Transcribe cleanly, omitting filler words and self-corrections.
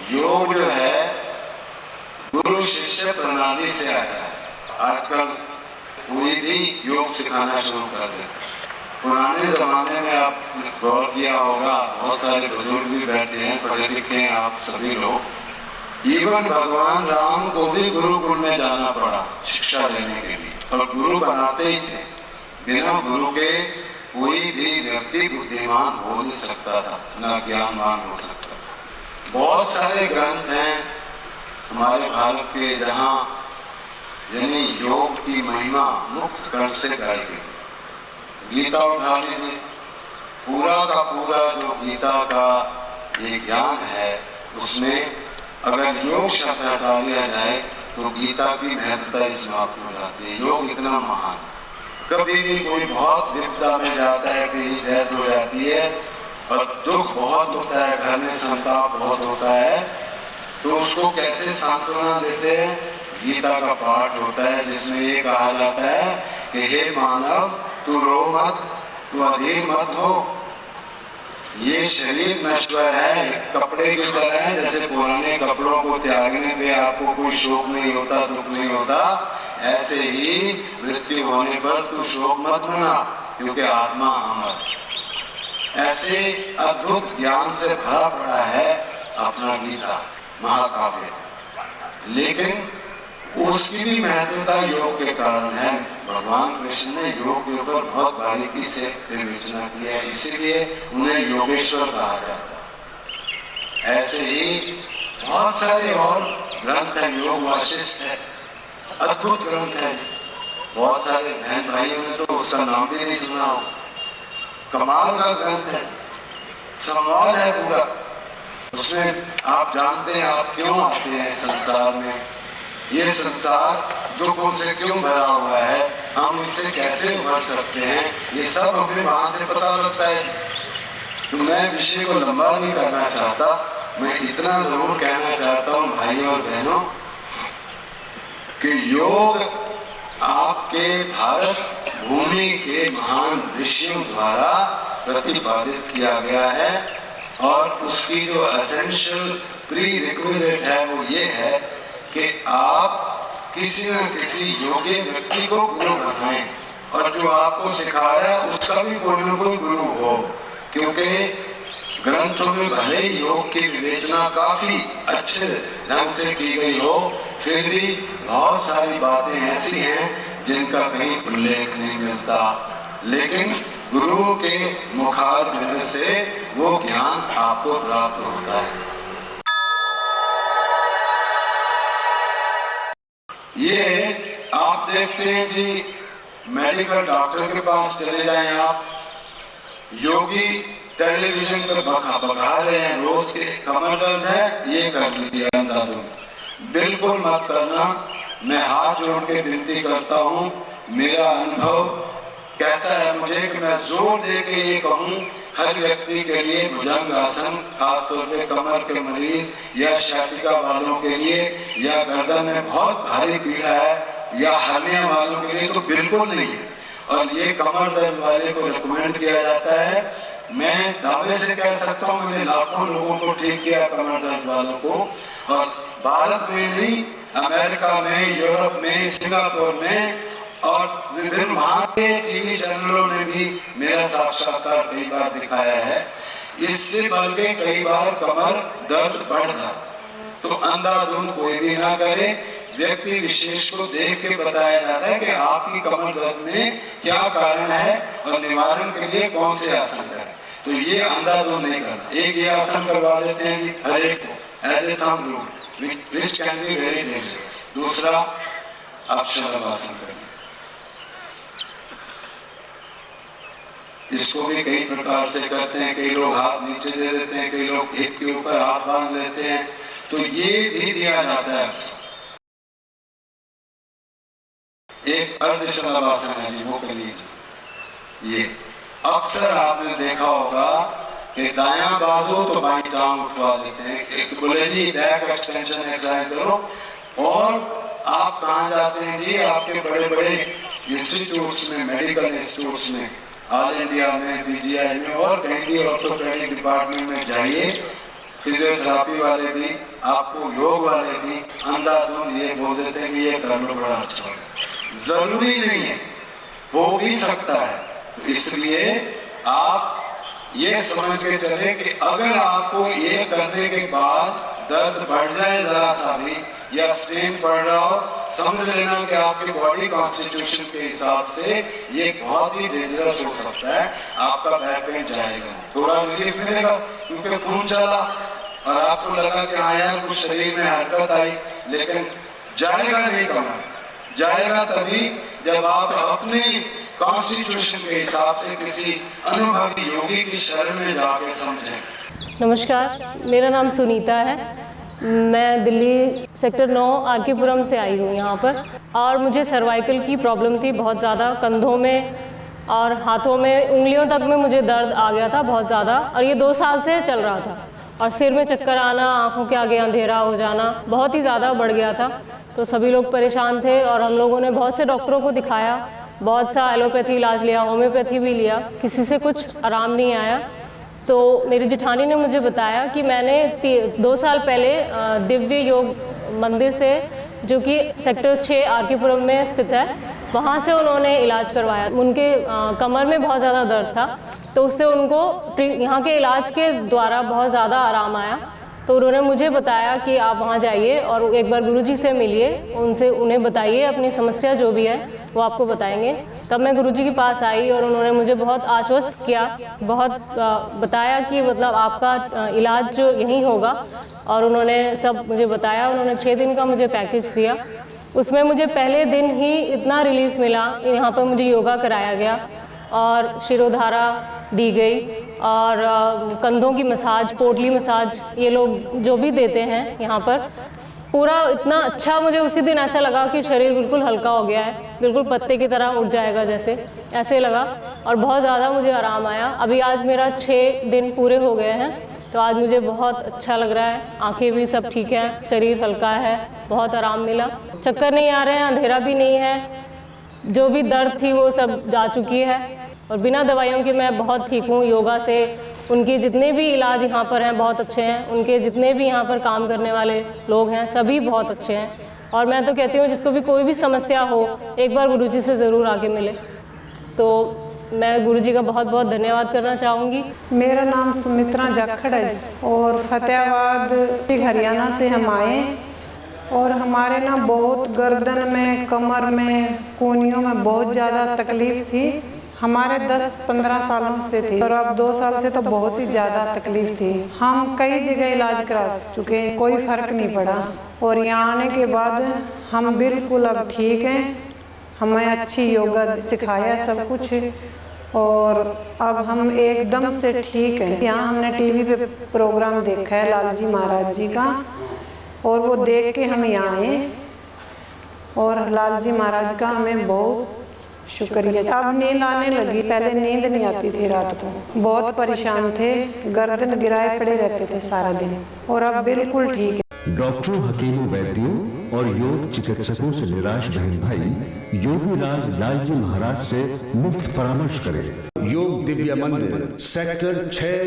योग जो है गुरु शिष्य प्रणाली से आया है। आजकल कोई भी योग सिखाना शुरू कर देता है। पुराने जमाने में आप गौर किया होगा, बहुत सारे बुजुर्ग भी बैठे हैं, पढ़े लिखे हैं आप सभी लोग। इवन भगवान राम को भी गुरुकुल में जाना पड़ा शिक्षा लेने के लिए, और गुरु बनाते ही थे। बिना गुरु के कोई भी व्यक्ति बुद्धिमान हो नहीं सकता था, न ज्ञानवान हो सकता था। बहुत सारे ग्रंथ हैं हमारे भारत के जहाँ यानी योग की महिमा मुक्त कंठ से गाई गई। गीता उठा लीजिए, पूरा का पूरा जो गीता का ये ज्ञान है, उसमें अगर योग शब्द हटा लिया जाए तो गीता की महत्वता ही समाप्त हो जाती है। योग इतना महान, कभी भी कोई बहुत विपदा में जाता है, कहीं डेथ हो जाती है और दुख बहुत होता है, घर में संताप बहुत होता है, तो उसको कैसे सांत्वना देते हैं? गीता का पाठ होता है जिसमें ये कहा जाता है कि हे मानव, तू रो मत, तू अधीर मत हो। ये शरीर नश्वर है, कपड़े की तरह है। जैसे पुराने कपड़ों को त्यागने पे आपको कोई शोक नहीं होता, दुख नहीं होता, ऐसे ही मृत्यु होने पर तू शोक मत मना, क्योंकि आत्मा अमर। ऐसे अद्भुत ज्ञान से भरा पड़ा है अपना गीता महाकाव्य, लेकिन उसकी भी महत्वता योग के कारण है। भगवान कृष्ण ने योग के ऊपर बहुत बारीकी से विवेचना की है, इसीलिए उन्हें योगेश्वर कहा जाता है। ऐसे ही बहुत सारे और ग्रंथ हैं, योग वाशिष्ठ है, अद्भुत ग्रंथ है। बहुत सारे बहन भाइयों ने तो उसका नाम भी नहीं सुना हो। कमाल का ग्रंथ है, संवाद है पूरा। उसमें आप जानते हैं आप क्यों आते हैं संसार में, ये संसार दुखों से क्यों भरा हुआ है, हम इनसे कैसे उभर सकते हैं, ये सब हमें वहां से पता लगता है। तो मैं विषय को लंबा नहीं करना चाहता, मैं इतना जरूर कहना चाहता हूँ भाइयों और बहनों कि योग आपके भारत भूमि के महान ऋषियों द्वारा प्रतिपादित किया गया है, और उसकी जो एसेंशियल प्री रिक्विजिट है वो ये है कि आप किसी न किसी योग्य व्यक्ति को गुरु बनाएं, और जो आपको सिखा रहा है उसका भी कोई न कोई गुरु हो। क्योंकि ग्रंथों में भले ही योग की विवेचना काफी अच्छे ढंग से की गई हो, फिर भी बहुत सारी बातें ऐसी हैं जिनका कहीं उल्लेख नहीं मिलता, लेकिन गुरु के मुखारबिंद से वो ज्ञान आपको प्राप्त होता है। ये आप देखते हैं जी, मेडिकल डॉक्टर के पास चले जाएं आप, योगी टेलीविजन पर बता रहे हैं रोज के कमर दर्द है, ये कर लीजिए अंधाधुंध। बिल्कुल मत करना, मैं हाथ जोड़ के विनती करता हूँ। मेरा अनुभव कहता है मुझे कि मैं जोर दे के ये कहूँ, हर व्यक्ति के लिए भुजंग आसन, खासतौर पे कमर के मरीज या शाटिका वालों के लिए, या गर्दन में बहुत भारी पीड़ा है, या हर्निया वालों के लिए तो बिल्कुल नहीं है। और ये कमर दर्द वाले को रिकमेंड किया जाता है। मैं दावे से कह सकता हूँ मैंने लाखों लोगों को ठीक किया, कमर दर्द वालों को, और भारत में नहीं, अमेरिका में, यूरोप में, सिंगापुर में, और विभिन्न वहां के टीवी चैनलों ने भी मेरा साक्षात्कार कई बार दिखाया है। इससे बल्कि कई बार कमर दर्द बढ़ जाता, तो अंधाधुंध कोई भी ना करे, व्यक्ति विशेष को देख के बताया जाता है कि आपकी कमर दर्द में क्या कारण है और निवारण के लिए कौन से आसन करें। तो ये अंधाधुंध नहीं करना। एक ये आसन करवा देते हैं जी हर एक को as a thumb rule, which can be very dangerous. दूसरा अपशरम आसन करें, इसको भी कई प्रकार से करते हैं। कई लोग हाथ नीचे दे देते हैं, कई लोग हिप के ऊपर हाथ बांध लेते हैं, तो ये भी दिया जाता है अक्सर। एक अर्धशलभासन है जी, वो कर लीजिए। ये अक्सर आपने देखा होगा कि दायां बाजू तो बाईं टांग उठवा देते हैं, एक बोले जी बैक एक्सटेंशन एक्सरसाइज करो, और आप कहाँ जाते हैं जी, आपके बड़े बड़े इंस्टीट्यूट्स में, मेडिकल इंस्टीट्यूट्स में, ऑल इंडिया में, पीजीआई में और कहीं भी ऑर्थोपेडिक डिपार्टमेंट में जाइए, फिजियोथेरेपी वाले भी, आपको योग वाले भी अंधाधुंध ये बोल देते हैं कि ये कर लो बड़ा अच्छा होगा। जरूरी नहीं है, हो भी सकता है। इसलिए आप ये समझ के चले कि अगर आपको ये करने के बाद दर्द बढ़ जाए जरा सा भी या स्ट्रेन पड़ रहा हो, समझ लेना कि आपके बॉडी कॉन्स्टिट्यूशन के हिसाब से ये बहुत ही डेंजरस हो सकता है। आपका बैक पेन जाएगा, थोड़ा रिलीफ मिलेगा क्योंकि खून चला और आपको लगा कि हाँ यार कुछ शरीर में हरकत आई, लेकिन जाएगा नहीं कमर, जाएगा तभी जब आप अपने कॉन्स्टिट्यूशन के हिसाब से किसी अनुभवी योगी की शरण में जाके समझें। नमस्कार, मेरा नाम सुनीता है। मैं दिल्ली सेक्टर 9 आर.के. पुरम से आई हूँ यहाँ पर, और मुझे सर्वाइकल की प्रॉब्लम थी बहुत ज़्यादा। कंधों में और हाथों में, उंगलियों तक में मुझे दर्द आ गया था बहुत ज़्यादा, और ये 2 साल से चल रहा था। और सिर में चक्कर आना, आँखों के आगे अंधेरा हो जाना बहुत ही ज़्यादा बढ़ गया था। तो सभी लोग परेशान थे और हम लोगों ने बहुत से डॉक्टरों को दिखाया, बहुत सा एलोपैथी इलाज लिया, होम्योपैथी भी लिया, किसी से कुछ आराम नहीं आया। तो मेरी जेठानी ने मुझे बताया कि मैंने 2 साल पहले दिव्य योग मंदिर से, जो कि सेक्टर 6 आर.के. पुरम में स्थित है, वहाँ से उन्होंने इलाज करवाया। उनके कमर में बहुत ज़्यादा दर्द था, तो उससे उनको यहाँ के इलाज के द्वारा बहुत ज़्यादा आराम आया। तो उन्होंने मुझे बताया कि आप वहाँ जाइए और एक बार गुरुजी से मिलिए, उन्हें बताइए अपनी समस्या जो भी है वो आपको बताएंगे। तब मैं गुरुजी के पास आई और उन्होंने मुझे बहुत आश्वस्त किया, बहुत बताया कि मतलब आपका इलाज जो यहीं होगा, और उन्होंने सब मुझे बताया। उन्होंने 6 दिन का मुझे पैकेज दिया। उसमें मुझे पहले दिन ही इतना रिलीफ मिला। यहाँ पर मुझे योगा कराया गया और शिरोधारा दी गई, और कंधों की मसाज, पोटली मसाज, ये लोग जो भी देते हैं यहाँ पर, पूरा इतना अच्छा मुझे उसी दिन ऐसा लगा कि शरीर बिल्कुल हल्का हो गया है, बिल्कुल पत्ते की तरह उठ जाएगा जैसे, ऐसे लगा, और बहुत ज़्यादा मुझे आराम आया। अभी आज मेरा 6 दिन पूरे हो गए हैं, तो आज मुझे बहुत अच्छा लग रहा है। आंखें भी सब ठीक है, शरीर हल्का है, बहुत आराम मिला, चक्कर नहीं आ रहे हैं, अंधेरा भी नहीं है, जो भी दर्द थी वो सब जा चुकी है, और बिना दवाइयों के मैं बहुत ठीक हूँ। योगा से उनके जितने भी इलाज यहाँ पर हैं बहुत अच्छे हैं, उनके जितने भी यहाँ पर काम करने वाले लोग हैं सभी बहुत अच्छे हैं। और मैं तो कहती हूँ जिसको भी कोई भी समस्या हो, एक बार गुरुजी से ज़रूर आके मिले। तो मैं गुरुजी का बहुत बहुत धन्यवाद करना चाहूँगी। मेरा नाम सुमित्रा जाखड़ है और फतेहाबाद हरियाणा से हम आए, और हमारे ना बहुत गर्दन में, कमर में, कोहनियों में बहुत ज़्यादा तकलीफ़ थी। हमारे 10-15 सालों से थी, और अब 2 साल से तो बहुत ही ज़्यादा तकलीफ़ थी। हम कई जगह इलाज करा चुके, कोई फ़र्क नहीं पड़ा, और यहाँ आने के बाद हम बिल्कुल अब ठीक हैं। हमें अच्छी योगा सिखाया सब कुछ, और अब हम एकदम से ठीक हैं। यहाँ हमने टीवी पे प्रोग्राम देखा है लालजी महाराज जी का, और वो देख के हम यहाँ आए, और लालजी महाराज का हमें बहुत शुक्रिया। अब नींद आने लगी, पहले नींद नहीं आती थी रात को, बहुत परेशान थे, गर्दन गिराए पड़े रहते थे सारा दिन, और अब बिल्कुल ठीक है। डॉक्टरों, हकीमों, वैद्यों और योग चिकित्सकों से निराश बहन भाई योगी राज लालजी महाराज से मुफ्त परामर्श करें। योग दिव्य मंदिर सेक्टर 6